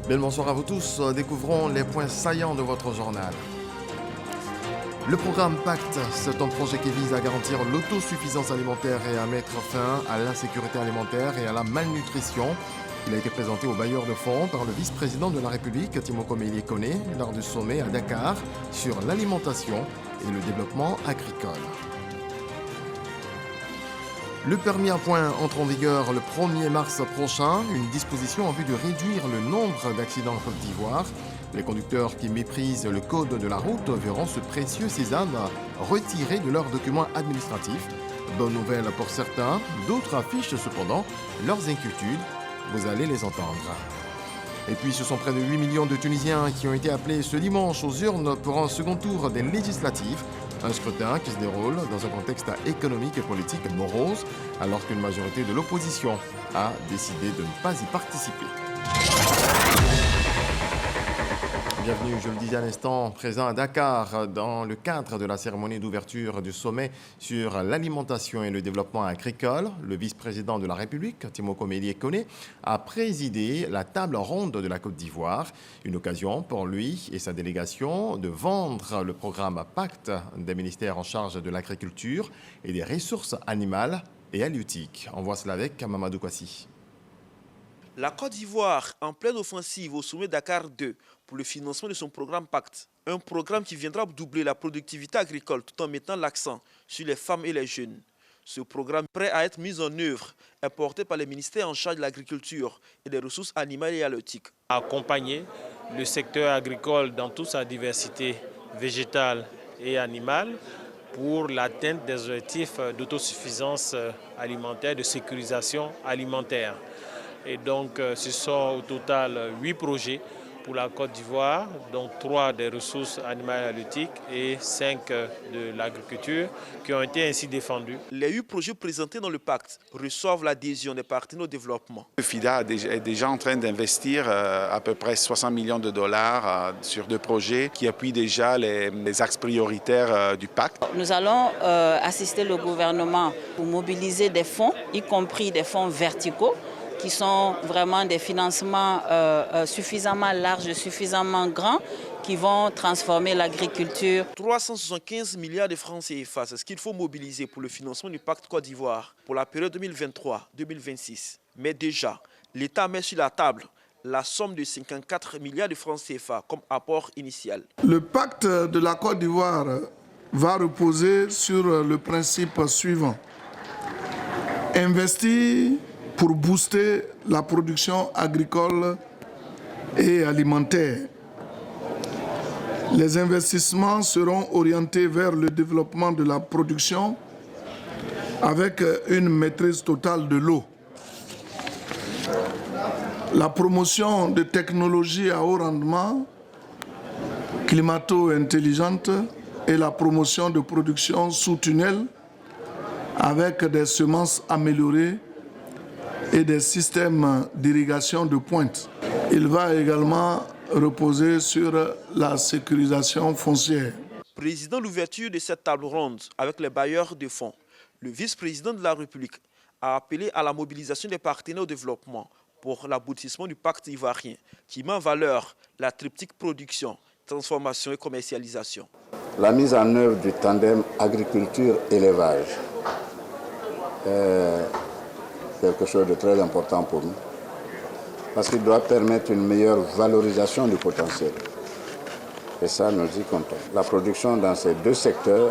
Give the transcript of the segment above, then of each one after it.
Bien le bonsoir à vous tous. Découvrons les points saillants de votre journal. Le programme Pacte, c'est un projet qui vise à garantir l'autosuffisance alimentaire et à mettre fin à l'insécurité alimentaire et à la malnutrition. Il a été présenté aux bailleurs de fonds par le vice-président de la République, Timoko Meïlie Koné, lors du sommet à Dakar sur l'alimentation et le développement agricole. Le permis à points entre en vigueur le 1er mars prochain, une disposition en vue de réduire le nombre d'accidents en Côte d'Ivoire. Les conducteurs qui méprisent le code de la route verront ce précieux sésame retiré de leurs documents administratifs. Bonne nouvelle pour certains, d'autres affichent cependant leurs inquiétudes. Vous allez les entendre. Et puis ce sont près de 8 millions de Tunisiens qui ont été appelés ce dimanche aux urnes pour un second tour des législatives. Un scrutin qui se déroule dans un contexte économique et politique morose, alors qu'une majorité de l'opposition a décidé de ne pas y participer. Bienvenue, je le disais à l'instant, présent à Dakar dans le cadre de la cérémonie d'ouverture du sommet sur l'alimentation et le développement agricole. Le vice-président de la République, Timoko Meïlie Koné, a présidé la table ronde de la Côte d'Ivoire. Une occasion pour lui et sa délégation de vendre le programme Pacte des ministères en charge de l'agriculture et des ressources animales et halieutiques. On voit cela avec Mamadou Kwasi. La Côte d'Ivoire en pleine offensive au sommet Dakar 2 pour le financement de son programme Pacte. Un programme qui viendra doubler la productivité agricole tout en mettant l'accent sur les femmes et les jeunes. Ce programme prêt à être mis en œuvre est porté par les ministères en charge de l'agriculture et des ressources animales et halieutiques. Accompagner le secteur agricole dans toute sa diversité végétale et animale pour l'atteinte des objectifs d'autosuffisance alimentaire, de sécurisation alimentaire. Et donc, ce sont au total 8 projets pour la Côte d'Ivoire, donc 3 des ressources animales et halieutiques et 5 de l'agriculture qui ont été ainsi défendus. Les 8 projets présentés dans le pacte reçoivent l'adhésion des partenaires au développement. Le FIDA est déjà en train d'investir à peu près 60 millions de dollars sur 2 projets qui appuient déjà les axes prioritaires du pacte. Nous allons assister le gouvernement pour mobiliser des fonds, y compris des fonds verticaux, qui sont vraiment des financements suffisamment larges, suffisamment grands, qui vont transformer l'agriculture. 375 milliards de francs CFA, c'est ce qu'il faut mobiliser pour le financement du pacte Côte d'Ivoire pour la période 2023-2026. Mais déjà, l'État met sur la table la somme de 54 milliards de francs CFA comme apport initial. Le pacte de la Côte d'Ivoire va reposer sur le principe suivant. Investir pour booster la production agricole et alimentaire. Les investissements seront orientés vers le développement de la production avec une maîtrise totale de l'eau. La promotion de technologies à haut rendement, climato-intelligentes et la promotion de production sous tunnel avec des semences améliorées et des systèmes d'irrigation de pointe. Il va également reposer sur la sécurisation foncière. Président de l'ouverture de cette table ronde avec les bailleurs de fonds, le vice-président de la République a appelé à la mobilisation des partenaires au développement pour l'aboutissement du pacte ivoirien qui met en valeur la triptyque production, transformation et commercialisation. La mise en œuvre du tandem agriculture-élevage quelque chose de très important pour nous, parce qu'il doit permettre une meilleure valorisation du potentiel. Et ça, nous y comptons. La production dans ces 2 secteurs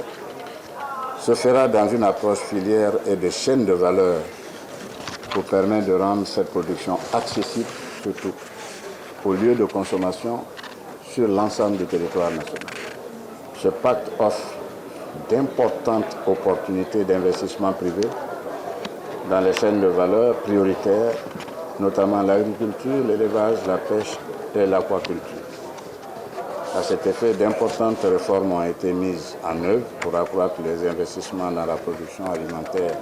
se fera dans une approche filière et de chaîne de valeur pour permettre de rendre cette production accessible, surtout aux lieux de consommation sur l'ensemble du territoire national. Ce pacte offre d'importantes opportunités d'investissement privé dans les chaînes de valeur prioritaires, notamment l'agriculture, l'élevage, la pêche et l'aquaculture. À cet effet, d'importantes réformes ont été mises en œuvre pour accroître les investissements dans la production alimentaire.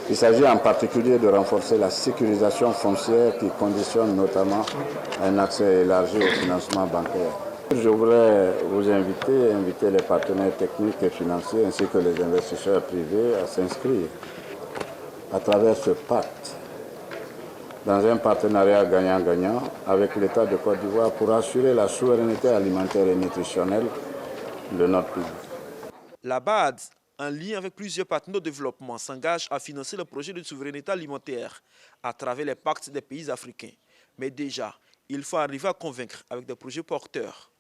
Il s'agit en particulier de renforcer la sécurisation foncière qui conditionne notamment un accès élargi au financement bancaire. Je voudrais vous inviter les partenaires techniques et financiers ainsi que les investisseurs privés à s'inscrire à travers ce pacte dans un partenariat gagnant-gagnant avec l'État de Côte d'Ivoire pour assurer la souveraineté alimentaire et nutritionnelle de notre pays. La BAD, en lien avec plusieurs partenaires de développement, s'engage à financer le projet de souveraineté alimentaire à travers les pactes des pays africains. Mais déjà, il faut arriver à convaincre avec des projets porteurs.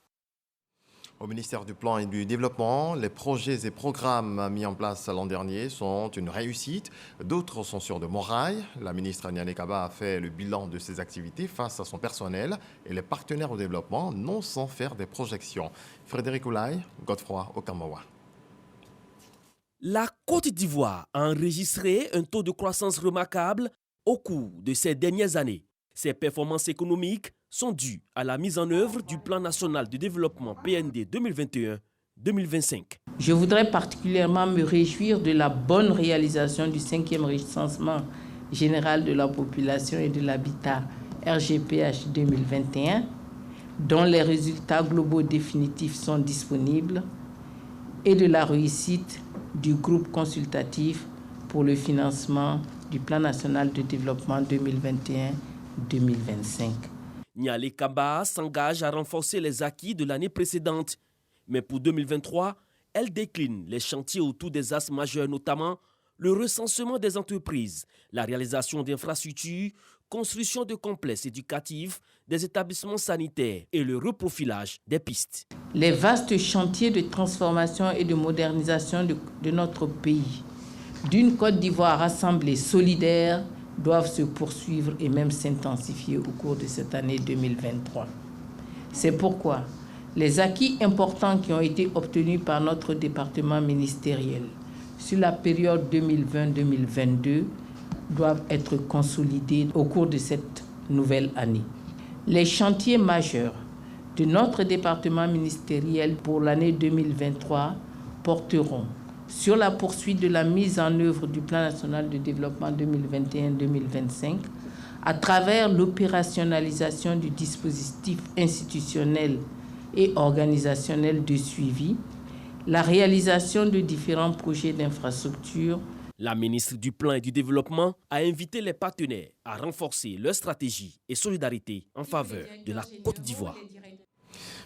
Au ministère du Plan et du Développement, les projets et programmes mis en place l'an dernier sont une réussite. D'autres sont sur de bons rails. La ministre Niane Kaba a fait le bilan de ses activités face à son personnel et les partenaires au développement, non sans faire des projections. Frédéric Oulaye, Godefroy Okamawa. La Côte d'Ivoire a enregistré un taux de croissance remarquable au cours de ces dernières années. Ces performances économiques sont dues à la mise en œuvre du Plan national de développement PND 2021-2025. Je voudrais particulièrement me réjouir de la bonne réalisation du 5e recensement général de la population et de l'habitat RGPH 2021, dont les résultats globaux définitifs sont disponibles, et de la réussite du groupe consultatif pour le financement du Plan national de développement 2021-2025. Niane Kaba s'engage à renforcer les acquis de l'année précédente. Mais pour 2023, elle décline les chantiers autour des axes majeurs, notamment le recensement des entreprises, la réalisation d'infrastructures, construction de complexes éducatifs, des établissements sanitaires et le reprofilage des pistes. Les vastes chantiers de transformation et de modernisation de notre pays, d'une Côte d'Ivoire rassemblée, solidaire, doivent se poursuivre et même s'intensifier au cours de cette année 2023. C'est pourquoi les acquis importants qui ont été obtenus par notre département ministériel sur la période 2020-2022 doivent être consolidés au cours de cette nouvelle année. Les chantiers majeurs de notre département ministériel pour l'année 2023 porteront sur la poursuite de la mise en œuvre du Plan national de développement 2021-2025 à travers l'opérationnalisation du dispositif institutionnel et organisationnel de suivi, la réalisation de différents projets d'infrastructure. La ministre du Plan et du Développement a invité les partenaires à renforcer leur stratégie et solidarité en faveur de la Côte d'Ivoire.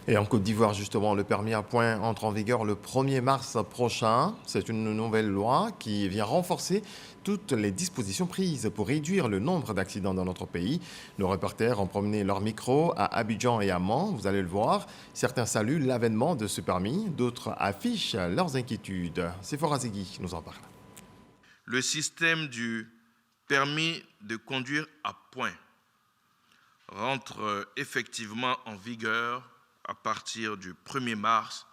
Et en Côte d'Ivoire, justement, le permis à points entre en vigueur le 1er mars prochain. C'est une nouvelle loi qui vient renforcer toutes les dispositions prises pour réduire le nombre d'accidents dans notre pays. Nos reporters ont promené leur micro à Abidjan et à Mans. Vous allez le voir, certains saluent l'avènement de ce permis, d'autres affichent leurs inquiétudes. Sephora Zegui nous en parle. Le système du permis de conduire à points rentre effectivement en vigueur à partir du 1er mars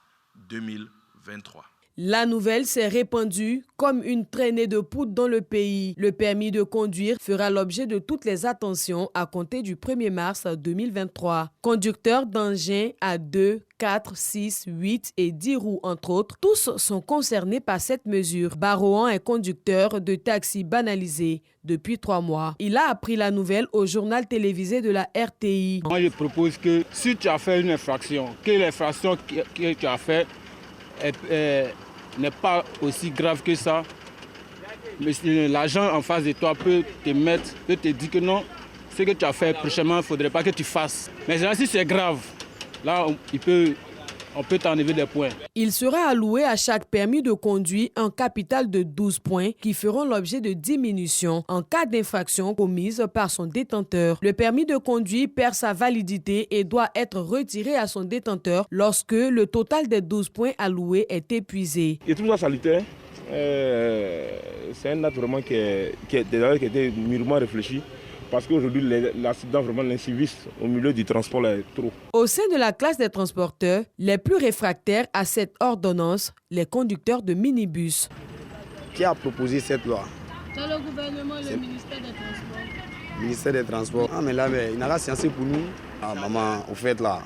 2023. La nouvelle s'est répandue comme une traînée de poudre dans le pays. Le permis de conduire fera l'objet de toutes les attentions à compter du 1er mars 2023. Conducteurs d'engins à 2, 4, 6, 8 et 10 roues, entre autres, tous sont concernés par cette mesure. Barohan est conducteur de taxi banalisé depuis 3 mois. Il a appris la nouvelle au journal télévisé de la RTI. Moi, je propose que si tu as fait une infraction, que l'infraction que tu as faite n'est pas aussi grave que ça. L'agent en face de toi peut te dire que non, ce que tu as fait prochainement, il ne faudrait pas que tu fasses. Mais si c'est grave, là, on peut t'enlever des points. Il sera alloué à chaque permis de conduire un capital de 12 points qui feront l'objet de diminution en cas d'infraction commise par son détenteur. Le permis de conduire perd sa validité et doit être retiré à son détenteur lorsque le total des 12 points alloués est épuisé. Je trouve ça salutaire. C'est un acte vraiment qui était mûrement réfléchi. Parce qu'aujourd'hui, l'accident, vraiment, l'incivisme au milieu du transport est trop. Au sein de la classe des transporteurs, les plus réfractaires à cette ordonnance, les conducteurs de minibus. Qui a proposé cette loi? C'est le gouvernement, le ministère des Transports. Le ministère des Transports. Ah, mais là, il n'a pas science pour nous. Ah, maman, au fait, là,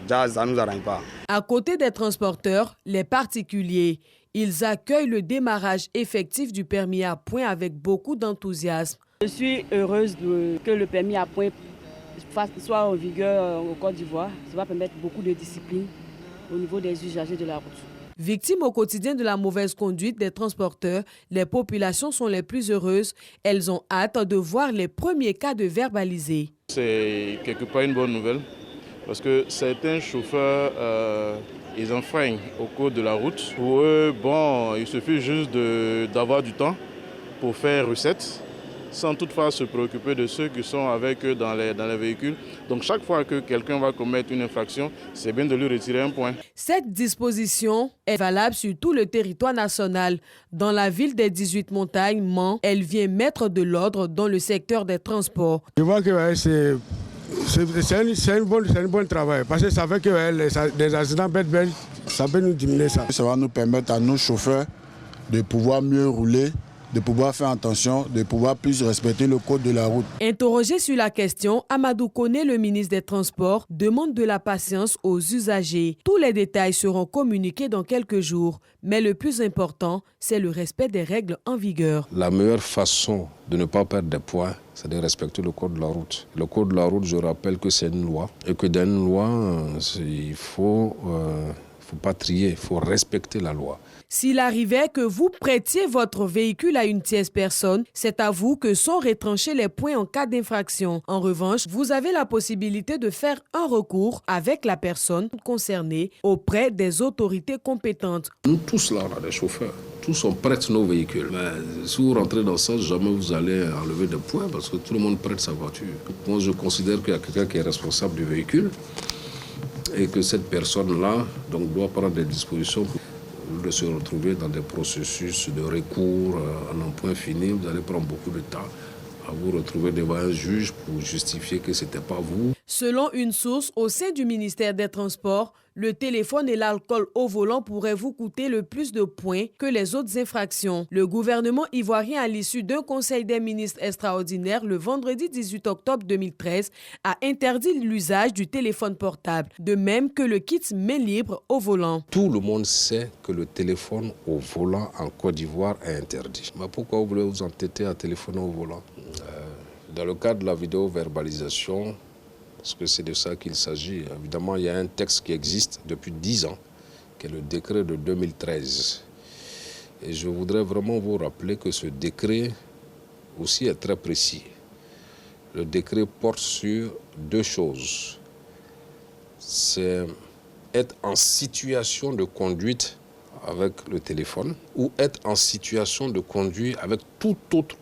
déjà, ça ne nous arrange pas. À côté des transporteurs, les particuliers, ils accueillent le démarrage effectif du permis à points avec beaucoup d'enthousiasme. Je suis heureuse que le permis à points soit en vigueur au Côte d'Ivoire. Ça va permettre beaucoup de discipline au niveau des usagers de la route. Victimes au quotidien de la mauvaise conduite des transporteurs, les populations sont les plus heureuses. Elles ont hâte de voir les premiers cas de verbalisés. C'est quelque part une bonne nouvelle parce que certains chauffeurs, ils enfreignent au cours de la route. Pour eux, il suffit juste d'avoir du temps pour faire recette, sans toutefois se préoccuper de ceux qui sont avec eux dans les véhicules. Donc chaque fois que quelqu'un va commettre une infraction, c'est bien de lui retirer un point. Cette disposition est valable sur tout le territoire national. Dans la ville des 18 montagnes, Mans, elle vient mettre de l'ordre dans le secteur des transports. Je vois que c'est un bon travail parce que ça fait que des accidents bêtes, ça peut nous diminuer ça. Ça va nous permettre à nos chauffeurs de pouvoir mieux rouler, de pouvoir faire attention, de pouvoir plus respecter le code de la route. Interrogé sur la question, Amadou Koné, le ministre des Transports, demande de la patience aux usagers. Tous les détails seront communiqués dans quelques jours, mais le plus important, c'est le respect des règles en vigueur. La meilleure façon de ne pas perdre des points, c'est de respecter le code de la route. Le code de la route, je rappelle que c'est une loi, et que dans une loi, il faut pas trier, il faut respecter la loi. S'il arrivait que vous prêtiez votre véhicule à une tierce personne, c'est à vous que sont retranchés les points en cas d'infraction. En revanche, vous avez la possibilité de faire un recours avec la personne concernée auprès des autorités compétentes. Nous tous là, on a des chauffeurs. Tous on prête nos véhicules. Mais si vous rentrez dans ça, jamais vous allez enlever des points parce que tout le monde prête sa voiture. Moi, je considère qu'il y a quelqu'un qui est responsable du véhicule et que cette personne-là doit prendre des dispositions pour de se retrouver dans des processus de recours en un point fini. Vous allez prendre beaucoup de temps à vous retrouver devant un juge pour justifier que ce n'était pas vous. Selon une source au sein du ministère des Transports, le téléphone et l'alcool au volant pourraient vous coûter le plus de points que les autres infractions. Le gouvernement ivoirien, à l'issue d'un conseil des ministres extraordinaire le vendredi 18 octobre 2013, a interdit l'usage du téléphone portable, de même que le kit main libre au volant. Tout le monde sait que le téléphone au volant en Côte d'Ivoire est interdit. Mais pourquoi vous voulez vous entêter à téléphoner au volant? Dans le cadre de la vidéo-verbalisation, parce que c'est de ça qu'il s'agit. Évidemment, il y a un texte qui existe depuis 10 ans, qui est le décret de 2013. Et je voudrais vraiment vous rappeler que ce décret aussi est très précis. Le décret porte sur 2 choses. C'est être en situation de conduite avec le téléphone ou être en situation de conduire avec tout autre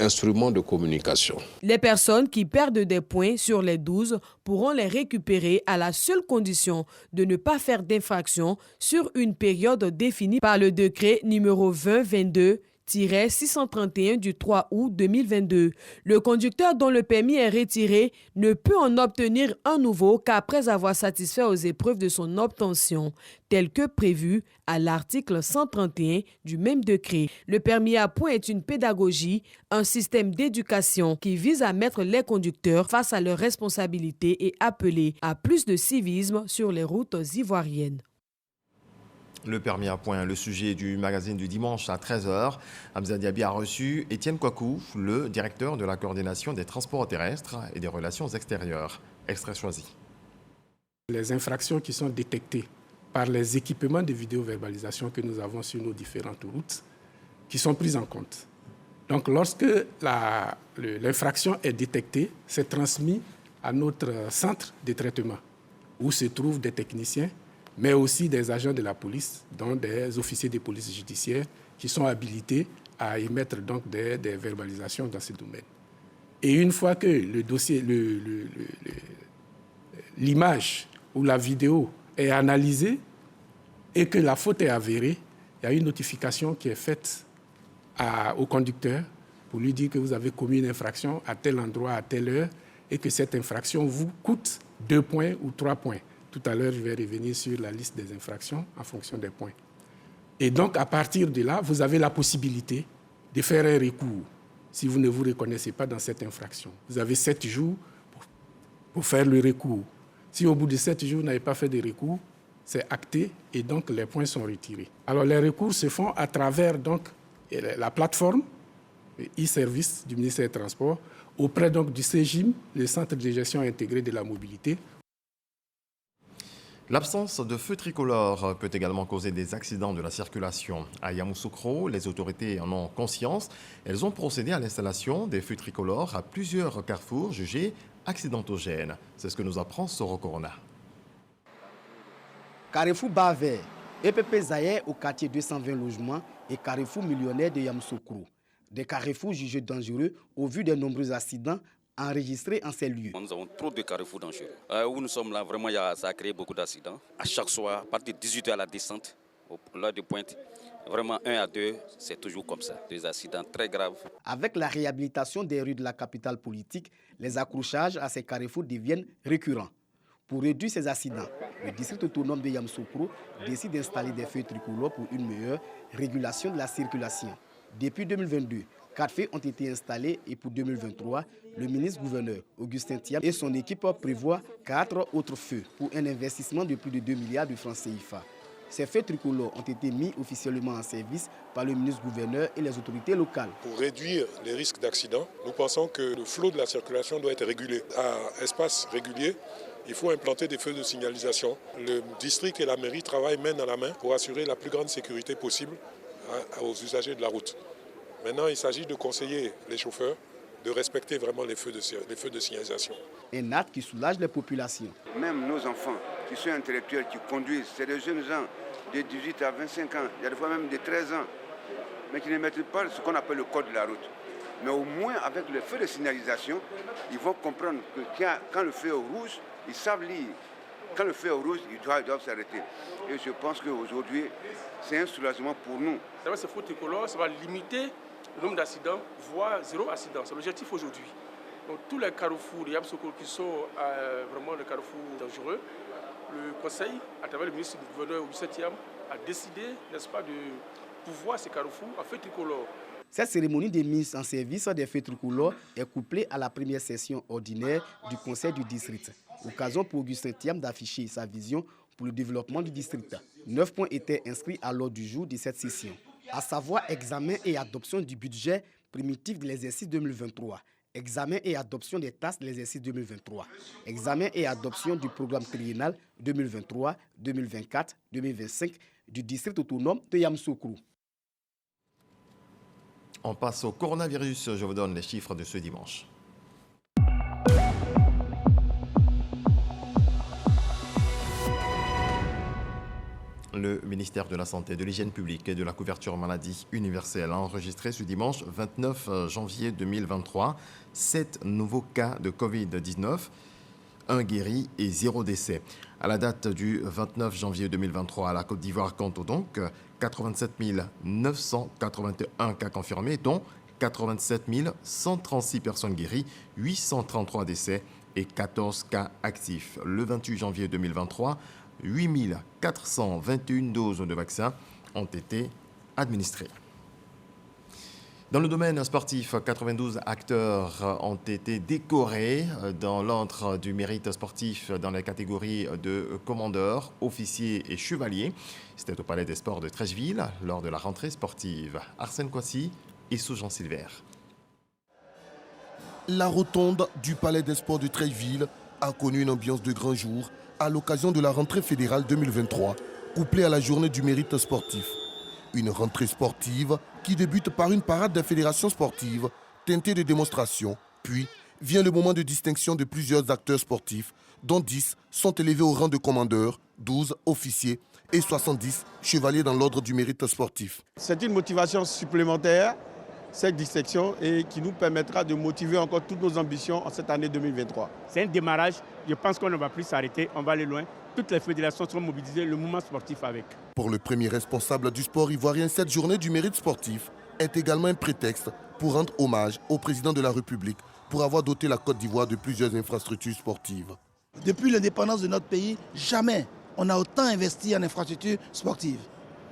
instruments de communication. Les personnes qui perdent des points sur les 12 pourront les récupérer à la seule condition de ne pas faire d'infraction sur une période définie par le décret numéro 2022-631 du 3 août 2022. Le conducteur dont le permis est retiré ne peut en obtenir un nouveau qu'après avoir satisfait aux épreuves de son obtention, tel que prévu à l'article 131 du même décret. Le permis à points est une pédagogie, un système d'éducation qui vise à mettre les conducteurs face à leurs responsabilités et appeler à plus de civisme sur les routes ivoiriennes. Le permis à points, le sujet du magazine du dimanche à 13h. Hamza Diaby a reçu Étienne Kouakou, le directeur de la coordination des transports terrestres et des relations extérieures. Extrait choisi. Les infractions qui sont détectées par les équipements de vidéoverbalisation que nous avons sur nos différentes routes, qui sont prises en compte. Donc lorsque l'infraction est détectée, c'est transmis à notre centre de traitement, où se trouvent des techniciens, mais aussi des agents de la police, dont des officiers de police judiciaire, qui sont habilités à émettre donc des verbalisations dans ce domaine. Et une fois que le dossier, l'image ou la vidéo est analysée et que la faute est avérée, il y a une notification qui est faite au conducteur pour lui dire que vous avez commis une infraction à tel endroit, à telle heure, et que cette infraction vous coûte 2 points ou 3 points. Tout à l'heure, je vais revenir sur la liste des infractions en fonction des points. Et donc, à partir de là, vous avez la possibilité de faire un recours si vous ne vous reconnaissez pas dans cette infraction. Vous avez 7 jours pour faire le recours. Si au bout de 7 jours, vous n'avez pas fait de recours, c'est acté et donc les points sont retirés. Alors, les recours se font à travers donc, la plateforme e-service du ministère des Transports auprès donc, du CEGIM, le Centre de gestion intégrée de la mobilité. L'absence de feux tricolores peut également causer des accidents de la circulation. À Yamoussoukro, les autorités en ont conscience. Elles ont procédé à l'installation des feux tricolores à plusieurs carrefours jugés accidentogènes. C'est ce que nous apprend Soro Corona. Carrefour Bas-Vert, EPP Zaïre au quartier 220 logements et Carrefour millionnaire de Yamoussoukro. Des carrefours jugés dangereux au vu des nombreux accidents enregistrés en ces lieux. Nous avons trop de carrefours dangereux. Où nous sommes là, vraiment, ça a créé beaucoup d'accidents. À chaque soir, à partir de 18h à la descente, l'heure de pointe, vraiment 1 à 2, c'est toujours comme ça. Des accidents très graves. Avec la réhabilitation des rues de la capitale politique, les accrochages à ces carrefours deviennent récurrents. Pour réduire ces accidents, le district autonome de Yamoussoukro décide d'installer des feux tricolores pour une meilleure régulation de la circulation. Depuis 2022, 4 feux ont été installés et pour 2023, le ministre-gouverneur Augustin Thiam et son équipe prévoient 4 autres feux pour un investissement de plus de 2 milliards de francs CFA. Ces feux tricolores ont été mis officiellement en service par le ministre-gouverneur et les autorités locales. Pour réduire les risques d'accidents, nous pensons que le flot de la circulation doit être régulé. À espace régulier, il faut implanter des feux de signalisation. Le district et la mairie travaillent main dans la main pour assurer la plus grande sécurité possible aux usagers de la route. Maintenant, il s'agit de conseiller les chauffeurs de respecter vraiment les feux de signalisation. Un acte qui soulage les populations. Même nos enfants qui sont intellectuels, qui conduisent, c'est des jeunes gens de 18 à 25 ans, il y a des fois même de 13 ans, mais qui ne maîtrisent pas ce qu'on appelle le code de la route. Mais au moins, avec le feu de signalisation, ils vont comprendre que quand le feu est rouge, ils savent lire. Quand le feu est rouge, ils doivent s'arrêter. Et je pense qu'aujourd'hui, c'est un soulagement pour nous. Ce feu tricolore, ça va limiter le nombre d'accidents, voire 0 accident. C'est l'objectif aujourd'hui. Donc tous les carrefours de Yamoussoukro qui sont vraiment des carrefours dangereux, le Conseil, à travers le ministre du gouverneur Augustin Thiam, a décidé, n'est-ce pas, de pouvoir ces carrefours en feu tricolore. Cette cérémonie de mise en service des feux tricolores est couplée à la première session ordinaire du Conseil du district. Occasion pour Augustin Thiam d'afficher sa vision pour le développement du district. 9 points étaient inscrits à l'ordre du jour de cette session, à savoir examen et adoption du budget primitif de l'exercice 2023, examen et adoption des tasses de l'exercice 2023, examen et adoption du programme triennal 2023, 2024, 2025 du district autonome de Yamoussoukro. On passe au coronavirus. Je vous donne les chiffres de ce dimanche. Le ministère de la Santé, de l'Hygiène publique et de la couverture maladie universelle a enregistré ce dimanche 29 janvier 2023 7 nouveaux cas de Covid-19, 1 guéri et 0 décès. À la date du 29 janvier 2023, la Côte d'Ivoire compte donc 87 981 cas confirmés, dont 87 136 personnes guéries, 833 décès et 14 cas actifs. Le 28 janvier 2023, 8 421 doses de vaccins ont été administrées. Dans le domaine sportif, 92 acteurs ont été décorés dans l'ordre du mérite sportif dans les catégories de commandeurs, officiers et chevaliers. C'était au Palais des Sports de Treichville lors de la rentrée sportive. Arsène Kouassi et Jean Silver. La rotonde du Palais des Sports de Treichville a connu une ambiance de grand jour à l'occasion de la rentrée fédérale 2023, couplée à la journée du mérite sportif. Une rentrée sportive qui débute par une parade des fédérations sportives teintée de démonstrations. Puis vient le moment de distinction de plusieurs acteurs sportifs, dont 10 sont élevés au rang de commandeurs, 12 officiers et 70 chevaliers dans l'ordre du mérite sportif. C'est une motivation supplémentaire, cette distinction, et qui nous permettra de motiver encore toutes nos ambitions en cette année 2023. C'est un démarrage, je pense qu'on ne va plus s'arrêter, on va aller loin. Toutes les fédérations seront mobilisées, le mouvement sportif avec. Pour le premier responsable du sport ivoirien, cette journée du mérite sportif est également un prétexte pour rendre hommage au président de la République pour avoir doté la Côte d'Ivoire de plusieurs infrastructures sportives. Depuis l'indépendance de notre pays, jamais on a autant investi en infrastructures sportives.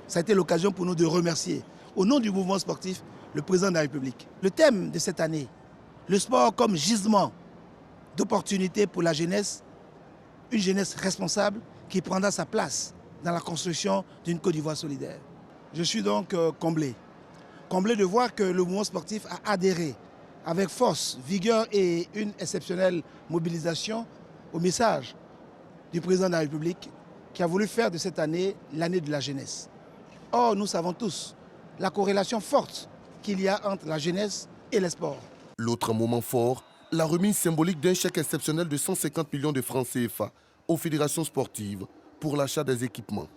Ça a été l'occasion pour nous de remercier, au nom du mouvement sportif, le président de la République. Le thème de cette année, le sport comme gisement d'opportunités pour la jeunesse, une jeunesse responsable qui prendra sa place dans la construction d'une Côte d'Ivoire solidaire. Je suis donc comblé de voir que le mouvement sportif a adhéré avec force, vigueur et une exceptionnelle mobilisation au message du président de la République qui a voulu faire de cette année l'année de la jeunesse. Or, nous savons tous la corrélation forte qu'il y a entre la jeunesse et les sports. L'autre moment fort, la remise symbolique d'un chèque exceptionnel de 150 millions de francs CFA aux fédérations sportives pour l'achat des équipements.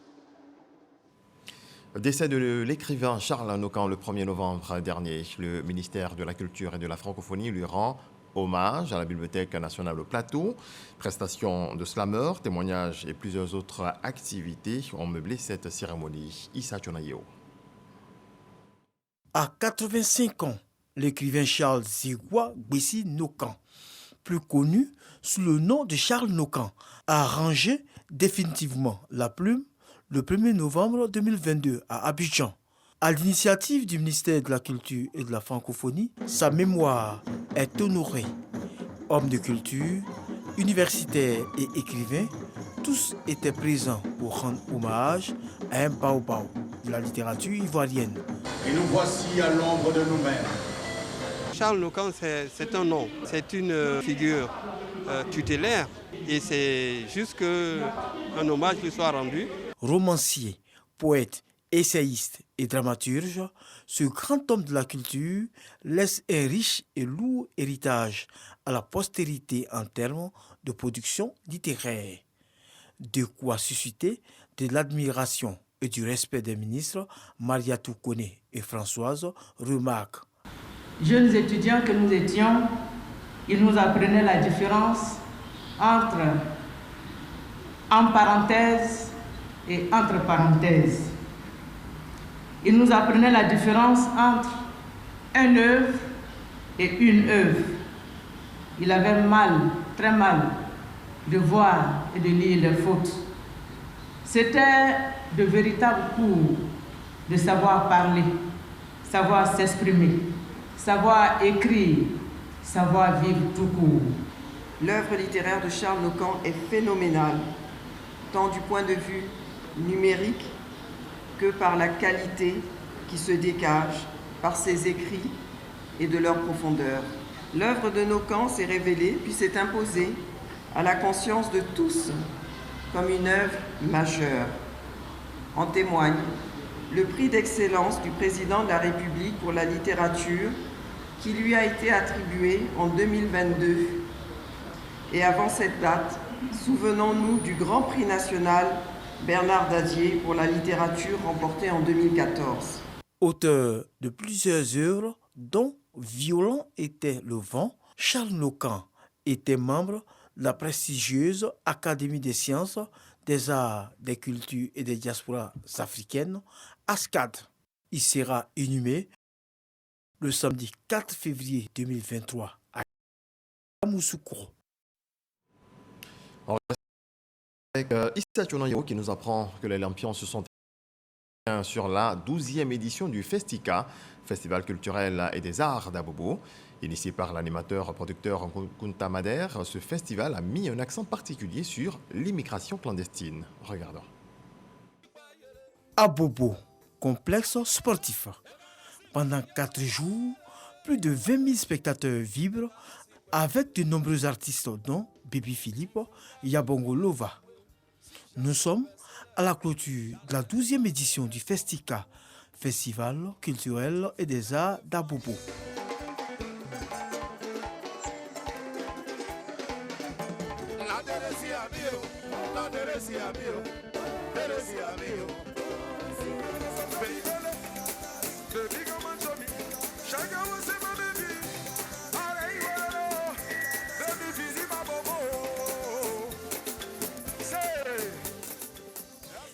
Décès de l'écrivain Charles Nocan le 1er novembre dernier. Le ministère de la Culture et de la Francophonie lui rend hommage à la Bibliothèque nationale au Plateau. Prestations de slammer, témoignages et plusieurs autres activités ont meublé cette cérémonie. Issa Chonayeo. À 85 ans, l'écrivain Charles Zigwa Gbessi Nocan, plus connu sous le nom de Charles Nocan, a rangé définitivement la plume le 1er novembre 2022 à Abidjan. À l'initiative du ministère de la Culture et de la Francophonie, sa mémoire est honorée. Homme de culture, universitaire et écrivain, tous étaient présents pour rendre hommage à un baobab de la littérature ivoirienne. Et nous voici à l'ombre de nous-mêmes. Charles Nocan, c'est un nom, c'est une figure tutélaire et c'est juste qu'un hommage lui soit rendu. Romancier, poète, essayiste et dramaturge, ce grand homme de la culture laisse un riche et lourd héritage à la postérité en termes de production littéraire. De quoi susciter de l'admiration et du respect des ministres Mariatou Koné et Françoise remarquent. Jeunes étudiants que nous étions, ils nous apprenaient la différence entre en parenthèse et entre parenthèses. Ils nous apprenaient la différence entre une œuvre et une œuvre. Il avait mal, très mal, de voir et de lire les fautes. C'était de véritables cours de savoir parler, savoir s'exprimer, savoir écrire, savoir vivre tout court. L'œuvre littéraire de Charles Nocan est phénoménale, tant du point de vue numérique que par la qualité qui se dégage par ses écrits et de leur profondeur. L'œuvre de Nocan s'est révélée puis s'est imposée à la conscience de tous comme une œuvre majeure. En témoigne le prix d'excellence du président de la République pour la littérature qui lui a été attribué en 2022. Et avant cette date, souvenons-nous du Grand Prix national Bernard Dadier pour la littérature remporté en 2014. Auteur de plusieurs œuvres dont Violent était le vent, Charles Nocan était membre de la prestigieuse Académie des sciences, des arts, des cultures et des diasporas africaines, ASCAD. Il sera inhumé le samedi 4 février 2023 à Yamoussoukro. Avec Issa Chonayeo qui nous apprend que les lampions se sont sur la 12e édition du Festica, Festival culturel et des arts d'Abobo. Initié par l'animateur-producteur Kunta Mader, ce festival a mis un accent particulier sur l'immigration clandestine. Regardons. Abobo, complexe sportif. Pendant 4 jours, plus de 20 000 spectateurs vibrent avec de nombreux artistes dont Baby Philippe, Yabongo Lova. Nous sommes à la clôture de la 12e édition du Festica, Festival culturel et des arts d'Abobo.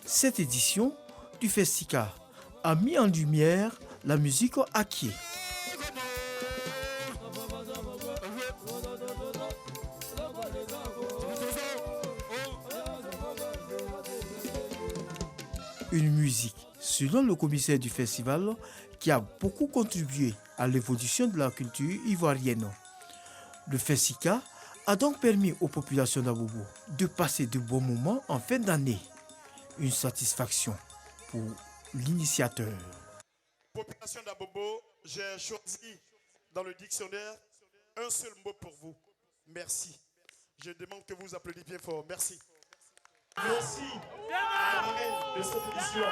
Cette édition du Festica a mis en lumière la musique aké. Une musique, selon le commissaire du festival, qui a beaucoup contribué à l'évolution de la culture ivoirienne. Le Festica a donc permis aux populations d'Abobo de passer de bons moments en fin d'année. Une satisfaction pour l'initiateur. Population d'Abobo, j'ai choisi dans le dictionnaire un seul mot pour vous. Merci. Je demande que vous applaudissiez bien fort. Merci. Merci à la reine de cette édition.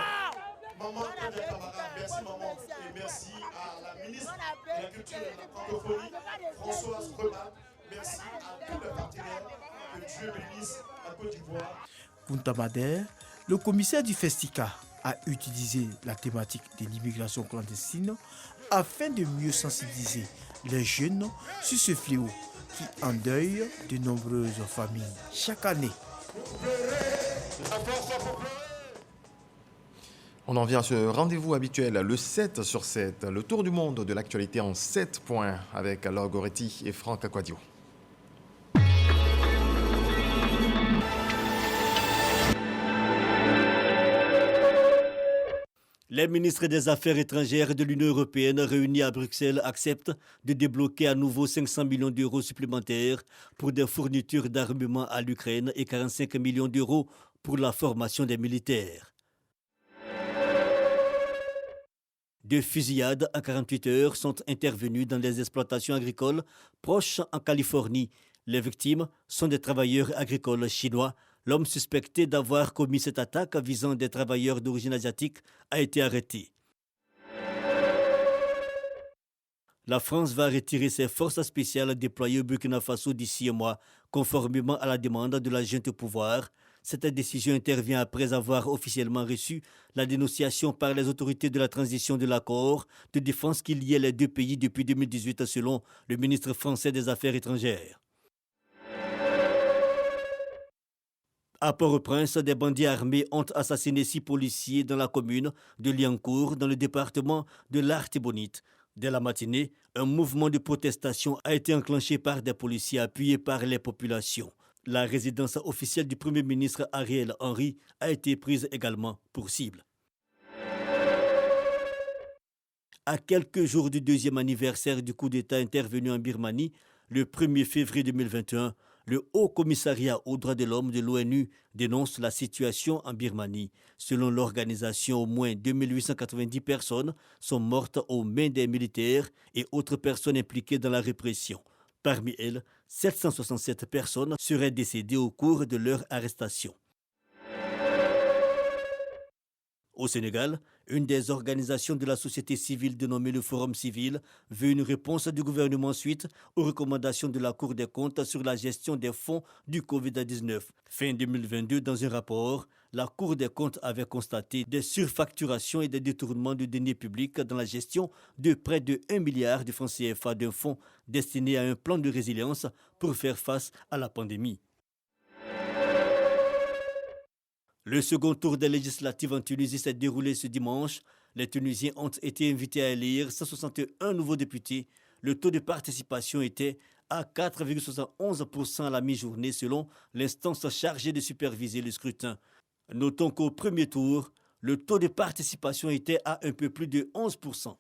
Maman Nadia Camara, merci maman. Et merci à la ministre de la Culture et de la Francophonie, Françoise Reman. Merci à tous les partenaires. Que Dieu bénisse la Côte d'Ivoire. Punta Madère, le commissaire du Festica a utilisé la thématique de l'immigration clandestine afin de mieux sensibiliser les jeunes sur ce fléau qui endeuille de nombreuses familles chaque année. On en vient à ce rendez-vous habituel, le 7 sur 7, le tour du monde de l'actualité en 7 points avec Laure Goretti et Franck Aquadio. Les ministres des Affaires étrangères de l'Union européenne réunis à Bruxelles acceptent de débloquer à nouveau 500 millions d'euros supplémentaires pour des fournitures d'armement à l'Ukraine et 45 millions d'euros pour la formation des militaires. Deux fusillades en 48 heures sont intervenues dans les exploitations agricoles proches en Californie. Les victimes sont des travailleurs agricoles chinois. L'homme suspecté d'avoir commis cette attaque visant des travailleurs d'origine asiatique a été arrêté. La France va retirer ses forces spéciales déployées au Burkina Faso d'ici un mois, conformément à la demande de la junte au pouvoir. Cette décision intervient après avoir officiellement reçu la dénonciation par les autorités de la transition de l'accord de défense qui liait les deux pays depuis 2018, selon le ministre français des Affaires étrangères. À Port-au-Prince, des bandits armés ont assassiné 6 policiers dans la commune de Liancourt, dans le département de l'Artibonite. Dès la matinée, un mouvement de protestation a été enclenché par des policiers appuyés par les populations. La résidence officielle du Premier ministre Ariel Henry a été prise également pour cible. À quelques jours du 2e anniversaire du coup d'État intervenu en Birmanie, le 1er février 2021, le Haut Commissariat aux droits de l'homme de l'ONU dénonce la situation en Birmanie. Selon l'organisation, au moins 2890 personnes sont mortes aux mains des militaires et autres personnes impliquées dans la répression. Parmi elles, 767 personnes seraient décédées au cours de leur arrestation. Au Sénégal, une des organisations de la société civile dénommée le Forum civil veut une réponse du gouvernement suite aux recommandations de la Cour des comptes sur la gestion des fonds du Covid-19. Fin 2022, dans un rapport, la Cour des comptes avait constaté des surfacturations et des détournements de deniers publics dans la gestion de près de 1 milliard de francs CFA d'un fonds destiné à un plan de résilience pour faire face à la pandémie. Le second tour des législatives en Tunisie s'est déroulé ce dimanche. Les Tunisiens ont été invités à élire 161 nouveaux députés. Le taux de participation était à 4,71% à la mi-journée selon l'instance chargée de superviser le scrutin. Notons qu'au premier tour, le taux de participation était à un peu plus de 11%.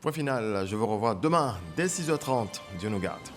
Point final, je vous revois demain dès 6h30. Dieu nous garde.